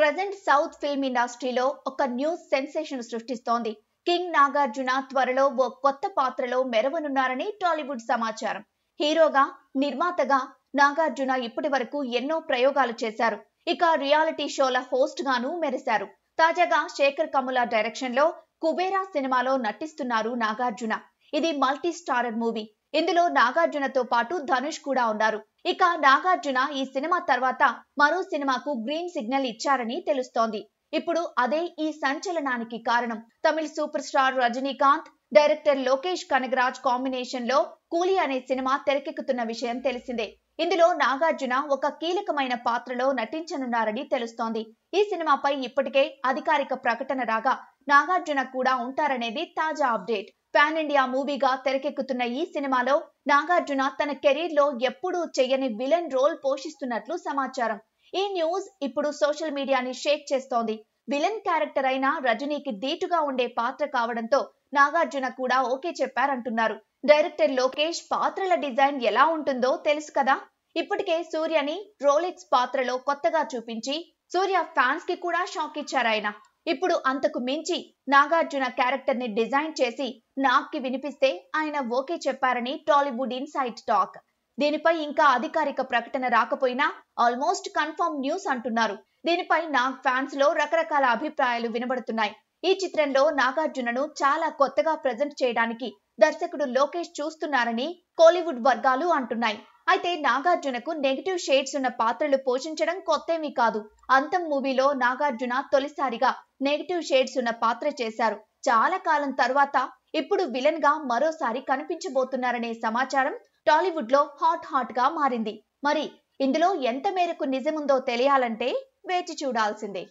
Present south film ఇండస్ట్రీలో ఒక news sensation సృష్టిస్తోంది. కింగ్ నాగార్జున త్వరలో ఓ కొత్త పాత్రలో మెరవనున్నారని టాలీవుడ్ సమాచారం. హీరోగా, నిర్మాతగా నాగార్జున ఇప్పటి వరకు ఎన్నో ప్రయోగాలు చేశారు. ఇక రియాలిటీ షోల హోస్ట్ గాను మెరిశారు. తాజాగా శేఖర్ కమ్ముల డైరెక్షన్ లో కుబేరా సినిమాలో నటిస్తున్నారు నాగార్జున. ఇది మల్టీ స్టారర్ మూవీ. ఇందులో నాగార్జునతో పాటు ధనుష్ కూడా ఉన్నారు. ఇక నాగార్జున ఈ సినిమా తర్వాత మరో సినిమాకు గ్రీన్ సిగ్నల్ ఇచ్చారని తెలుస్తోంది. ఇప్పుడు అదే ఈ సంచలనానికి కారణం. తమిళ super star Rajinikanth, director Lokesh Kanagaraj combination లో కూలీ అనే సినిమా తెరకెక్కుతున్న విషయం తెలిసిందే. ఇందులో నాగార్జున ఒక కీలకమైన పాత్రలో నటించనున్నారని తెలుస్తోంది. ఈ సినిమాపై ఇప్పటికే అధికారిక ప్రకటన రాగా నాగార్జున కూడా ఉంటారనేది తాజా అప్డేట్. పాన్ ఇండియా మూవీగా తెరకెక్కుతున్న ఈ సినిమాలో నాగార్జున తన కెరీర్ లో ఎప్పుడూ చేయని విలన్ రోల్ పోషిస్తున్నట్లు సమాచారం. ఈ న్యూస్ ఇప్పుడు సోషల్ మీడియాని షేక్ చేస్తోంది. విలన్ క్యారెక్టర్ అయిన రజనీకి ధీటుగా ఉండే పాత్ర కావడంతో నాగార్జున కూడా ఓకే చెప్పారంటున్నారు. డైరెక్టర్ లోకేష్ పాత్రల డిజైన్ ఎలా ఉంటుందో తెలుసు కదా. ఇప్పటికే సూర్యని రోలెక్స్ పాత్రలో కొత్తగా చూపించి సూర్య ఫ్యాన్స్ కి కూడా షాక్ ఇచ్చారాయన. ఇప్పుడు అంతకు మించి నాగార్జున క్యారెక్టర్ ని డిజైన్ చేసి నాగ్కి వినిపిస్తే ఆయన ఓకే చెప్పారని టాలీవుడ్ ఇన్సైడ్ టాక్. దీనిపై ఇంకా అధికారిక ప్రకటన రాకపోయినా ఆల్మోస్ట్ కన్ఫర్మ్ న్యూస్ అంటున్నారు. దీనిపై నాగ్ ఫ్యాన్స్ లో రకరకాల అభిప్రాయాలు వినబడుతున్నాయి. ఈ చిత్రంలో నాగార్జునను చాలా కొత్తగా ప్రెజెంట్ చేయడానికి దర్శకుడు లోకేష్ చూస్తున్నారని కోలీవుడ్ వర్గాలు అంటున్నాయి. అయితే నాగార్జునకు నెగటివ్ షేడ్స్ ఉన్న పాత్రలు పోషించడం కొత్తేమీ కాదు. అంతం మూవీలో నాగార్జున తొలిసారిగా నెగటివ్ షేడ్స్ ఉన్న పాత్ర చేశారు. చాలా కాలం తర్వాత ఇప్పుడు విలన్ గా మరోసారి కనిపించబోతున్నారనే సమాచారం టాలీవుడ్ లో హాట్ గా మారింది. మరి ఇందులో ఎంత మేరకు నిజముందో తెలియాలంటే వేచి చూడాల్సిందే.